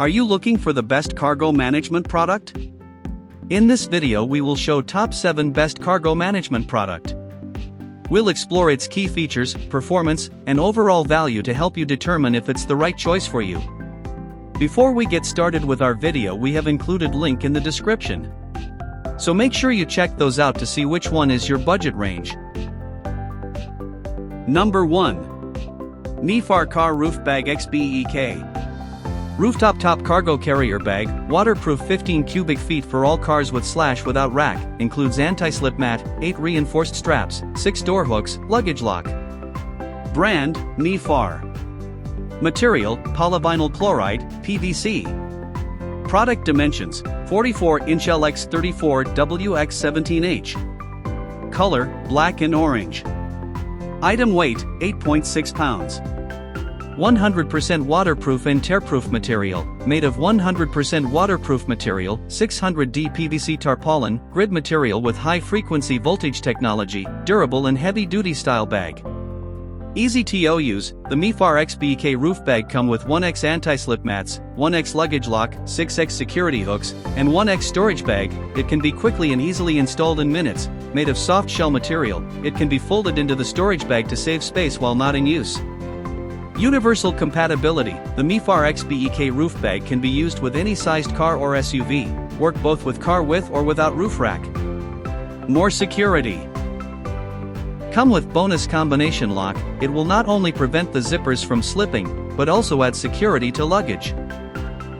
Are you looking for the best cargo management product? In this video we will show top 7 best cargo management product. We'll explore its key features, performance, and overall value to help you determine if it's the right choice for you. Before we get started with our video, we have included link in the description. So make sure you check those out to see which one is your budget range. Number 1. MeeFar Car Roof Bag XBEEK. Rooftop Top Cargo Carrier Bag, waterproof 15 cubic feet for all cars with / without rack, includes anti-slip mat, 8 reinforced straps, 6 door hooks, luggage lock. Brand, MeeFar. Material, polyvinyl chloride, PVC. Product dimensions, 44-inch LX34 WX17H. Color, black and orange. Item weight, 8.6 pounds. 100% waterproof and tearproof material, made of 100% waterproof material, 600D PVC tarpaulin, grid material with high-frequency voltage technology, durable and heavy-duty style bag. Easy to use, the MeeFar XBEEK roof bag come with 1x anti-slip mats, 1x luggage lock, 6x security hooks, and 1x storage bag. It can be quickly and easily installed in minutes. Made of soft shell material, it can be folded into the storage bag to save space while not in use. Universal compatibility, the MeeFar XBEEK roof bag can be used with any sized car or SUV, work both with car with or without roof rack. More security. Come with bonus combination lock. It will not only prevent the zippers from slipping, but also add security to luggage.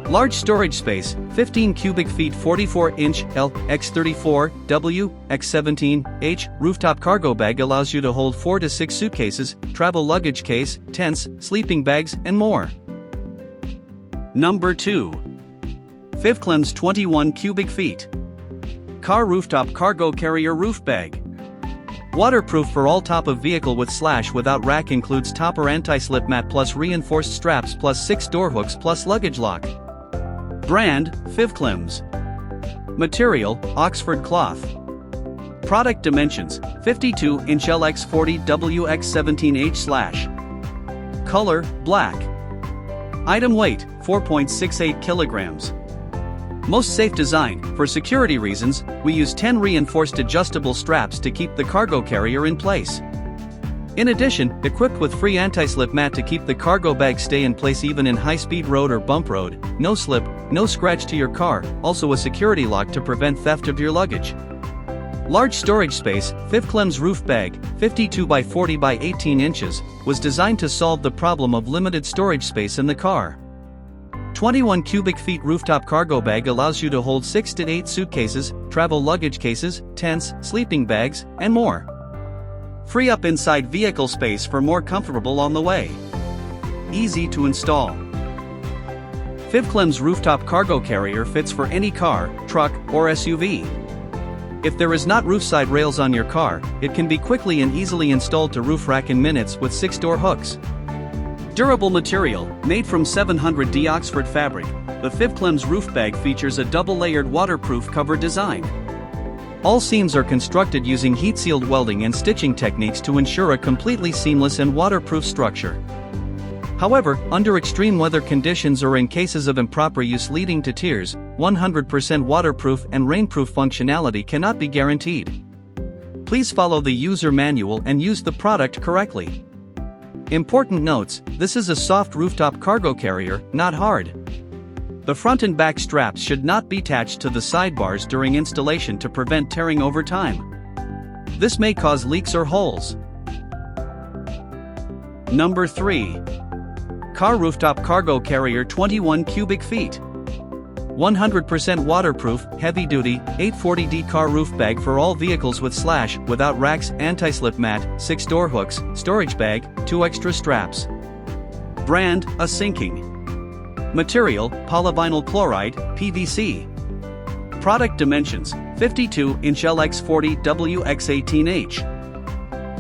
Large storage space, 15 cubic feet 44-inch LX34 WX17H rooftop cargo bag allows you to hold 4 to 6 suitcases, travel luggage case, tents, sleeping bags, and more. Number 2. FIVKLEMNZ 21 cubic feet. Car Rooftop Cargo Carrier Roof Bag. Waterproof for all top of vehicle with / without rack, includes topper anti-slip mat plus reinforced straps plus 6 door hooks plus luggage lock. Brand, FIVKLEMNZ. Material, Oxford cloth. Product dimensions, 52-inch LX40 WX17H/. Color, black. Item weight, 4.68 kilograms. Most safe design. For security reasons, we use 10 reinforced adjustable straps to keep the cargo carrier in place. In addition, equipped with free anti-slip mat to keep the cargo bag stay in place even in high-speed road or bump road, no slip, no scratch to your car, also a security lock to prevent theft of your luggage. Large storage space, FIVKLEMNZ roof bag, 52 by 40 by 18 inches, was designed to solve the problem of limited storage space in the car. 21 cubic feet rooftop cargo bag allows you to hold 6 to 8 suitcases, travel luggage cases, tents, sleeping bags, and more. Free up inside vehicle space for more comfortable on the way. Easy to install. FIVKLEMNZ rooftop cargo carrier fits for any car, truck, or SUV. If there is not roof side rails on your car, it can be quickly and easily installed to roof rack in minutes with 6 door hooks. Durable material, made from 700D Oxford fabric, the FIVKLEMNZ roof bag features a double-layered waterproof cover design. All seams are constructed using heat-sealed welding and stitching techniques to ensure a completely seamless and waterproof structure. However, under extreme weather conditions or in cases of improper use leading to tears, 100% waterproof and rainproof functionality cannot be guaranteed. Please follow the user manual and use the product correctly. Important notes: this is a soft rooftop cargo carrier, not hard. The front and back straps should not be attached to the sidebars during installation to prevent tearing over time. This may cause leaks or holes. Number 3. Car Rooftop Cargo Carrier 21 cubic feet. 100% waterproof, heavy-duty, 840D car roof bag for all vehicles with / without racks, anti-slip mat, 6 door hooks, storage bag, 2 extra straps. Brand, Asinking. Material, polyvinyl chloride, PVC. Product dimensions, 52-inch LX40 WX18H.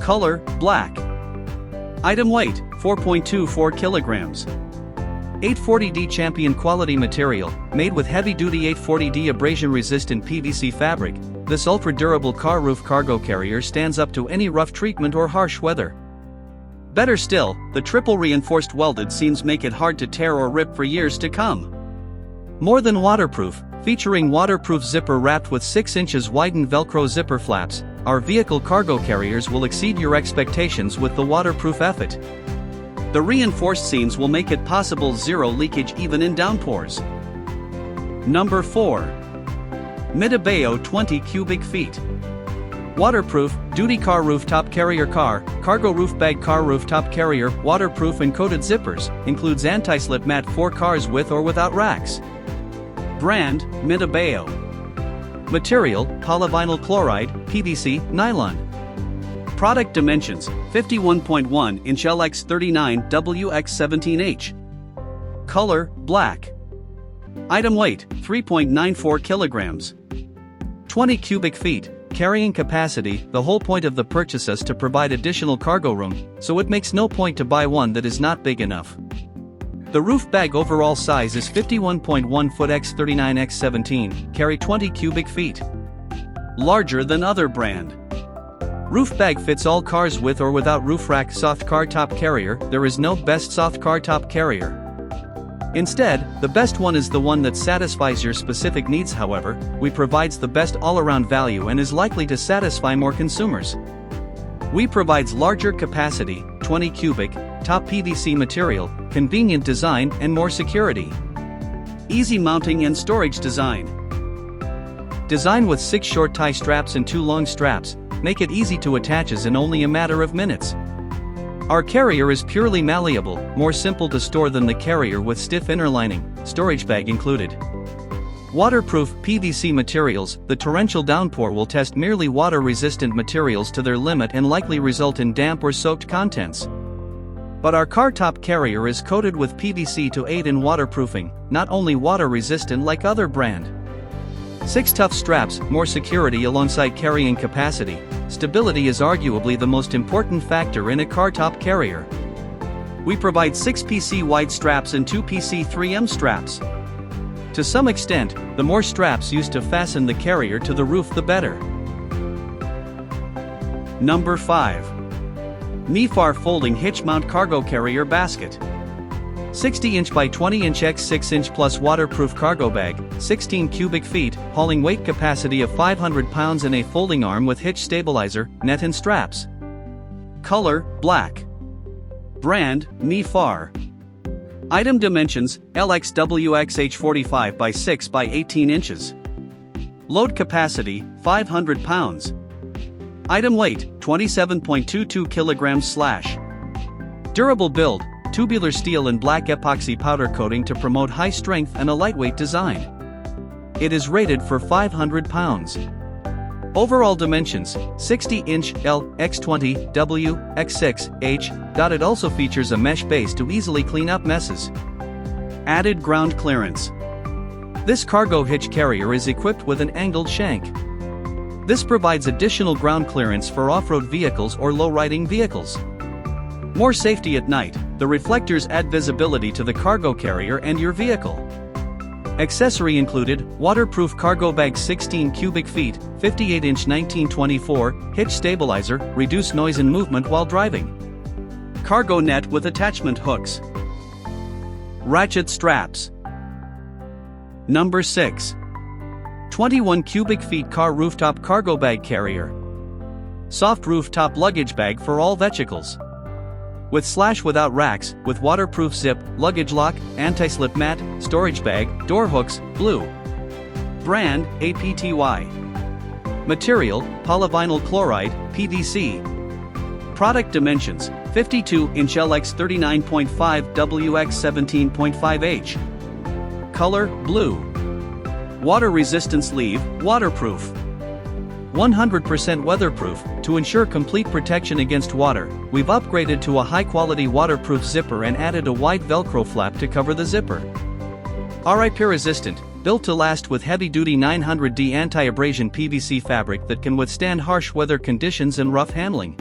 Color, black. Item weight, 4.24 kilograms. 840D Champion quality material, made with heavy-duty 840D abrasion-resistant PVC fabric, this ultra-durable car roof cargo carrier stands up to any rough treatment or harsh weather. Better still, the triple reinforced welded seams make it hard to tear or rip for years to come. More than waterproof, featuring waterproof zipper wrapped with 6 inches widened Velcro zipper flaps, our vehicle cargo carriers will exceed your expectations with the waterproof effort. The reinforced seams will make it possible zero leakage even in downpours. Number 4. MIDABAO 20 cubic feet. Waterproof, duty car rooftop carrier cargo roof bag car rooftop carrier, waterproof and coated zippers, includes anti-slip mat for cars with or without racks. Brand, MIDABAO. Material, polyvinyl chloride, PVC, nylon. Product dimensions, 51.1 inch LX39 WX17H. Color, black. Item weight, 3.94 kilograms. 20 cubic feet. Carrying capacity, the whole point of the purchase is to provide additional cargo room, so it makes no point to buy one that is not big enough. The roof bag overall size is 51.1 foot x 39 x 17, carry 20 cubic feet. Larger than other brand. Roof bag fits all cars with or without roof rack. Soft car top carrier, there is no best soft car top carrier. Instead, the best one is the one that satisfies your specific needs. However, we provides the best all-around value and is likely to satisfy more consumers. We provides larger capacity, 20 cubic, top PVC material, convenient design and more security. Easy mounting and storage design. Design with 6 short tie straps and 2 long straps, make it easy to attach in only a matter of minutes. Our carrier is purely malleable, more simple to store than the carrier with stiff inner lining, storage bag included. Waterproof PVC materials, the torrential downpour will test merely water-resistant materials to their limit and likely result in damp or soaked contents. But our car top carrier is coated with PVC to aid in waterproofing, not only water-resistant like other brand. 6 tough straps, more security alongside carrying capacity. Stability is arguably the most important factor in a car top carrier. We provide 6 PC wide straps and 2 PC 3M straps. To some extent, the more straps used to fasten the carrier to the roof the better. Number 5. MeeFar Folding Hitch Mount Cargo Carrier Basket. 60 inch by 20 inch x 6 inch plus waterproof cargo bag, 16 cubic feet, hauling weight capacity of 500 pounds and a folding arm with hitch stabilizer, net and straps. Color, black. Brand, MeeFar. Item dimensions, LXWXH45 by 6 by 18 inches. Load capacity, 500 pounds. Item weight, 27.22 kilograms/. Durable build, tubular steel and black epoxy powder coating to promote high strength and a lightweight design. It is rated for 500 pounds. Overall dimensions, 60 inch L, X20, W, X6, H. It also features a mesh base to easily clean up messes. Added ground clearance. This cargo hitch carrier is equipped with an angled shank. This provides additional ground clearance for off-road vehicles or low-riding vehicles. More safety at night, the reflectors add visibility to the cargo carrier and your vehicle. Accessory included, waterproof cargo bag 16 cubic feet, 58 inch 1924, hitch stabilizer, reduce noise and movement while driving. Cargo net with attachment hooks. Ratchet straps. Number 6. 21 cubic feet car rooftop cargo bag carrier. Soft rooftop luggage bag for all vehicles. Without racks, with waterproof zip, luggage lock, anti-slip mat, storage bag, door hooks, blue. Brand, APTY. Material, polyvinyl chloride, PVC. Product dimensions, 52 inch LX 39.5 WX 17.5H. Color, blue. Water resistant sleeve, waterproof. 100% weatherproof. To ensure complete protection against water, we've upgraded to a high-quality waterproof zipper and added a wide Velcro flap to cover the zipper. RIP resistant, built to last with heavy-duty 900D anti-abrasion PVC fabric that can withstand harsh weather conditions and rough handling.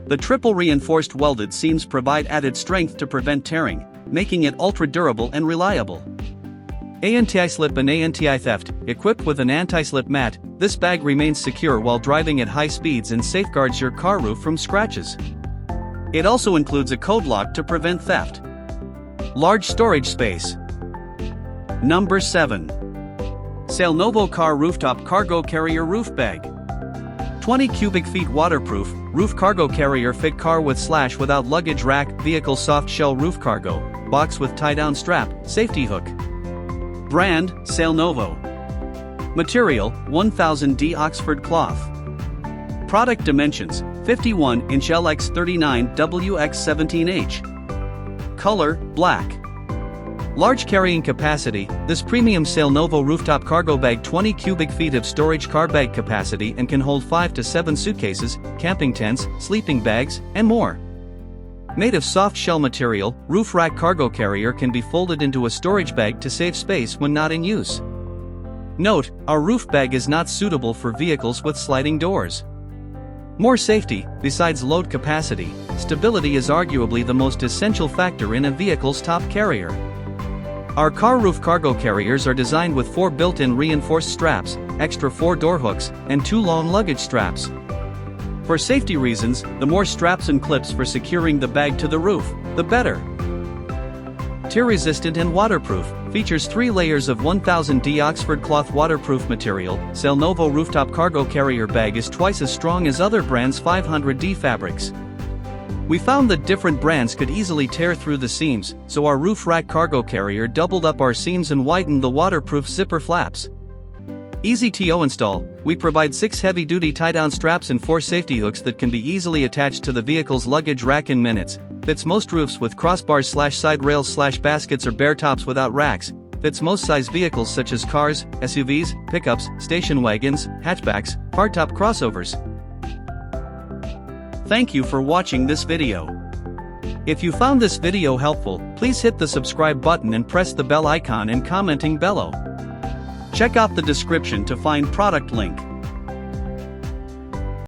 The triple reinforced welded seams provide added strength to prevent tearing, making it ultra-durable and reliable. Anti-slip and anti-theft. Equipped with an anti-slip mat, this bag remains secure while driving at high speeds and safeguards your car roof from scratches. It also includes a code lock to prevent theft. Large storage space. Number 7. Sailnovo Car Rooftop Cargo Carrier Roof Bag. 20 cubic feet waterproof, roof cargo carrier fit car with / without luggage rack, vehicle soft shell roof cargo, box with tie-down strap, safety hook. Brand, Sailnovo. Material, 1000D Oxford cloth. Product dimensions, 51-inch LX39 WX17H. Color, black. Large carrying capacity, this premium Sailnovo rooftop cargo bag 20 cubic feet of storage car bag capacity and can hold 5 to 7 suitcases, camping tents, sleeping bags, and more. Made of soft shell material, roof rack cargo carrier can be folded into a storage bag to save space when not in use. Note, our roof bag is not suitable for vehicles with sliding doors. More safety, besides load capacity, stability is arguably the most essential factor in a vehicle's top carrier. Our car roof cargo carriers are designed with 4 built-in reinforced straps, extra 4 door hooks, and 2 long luggage straps. For safety reasons, the more straps and clips for securing the bag to the roof, the better. Tear-resistant and waterproof, features 3 layers of 1000D Oxford cloth waterproof material. Sailnovo rooftop cargo carrier bag is twice as strong as other brands' 500D fabrics. We found that different brands could easily tear through the seams, so our roof rack cargo carrier doubled up our seams and widened the waterproof zipper flaps. Easy to install, we provide 6 heavy-duty tie-down straps and 4 safety hooks that can be easily attached to the vehicle's luggage rack in minutes. Fits most roofs with crossbars / side rails / baskets or bare tops without racks. Fits most size vehicles such as cars, SUVs, pickups, station wagons, hatchbacks, hardtop crossovers. Thank you for watching this video. If you found this video helpful, please hit the subscribe button and press the bell icon and commenting below. Check out the description to find product link.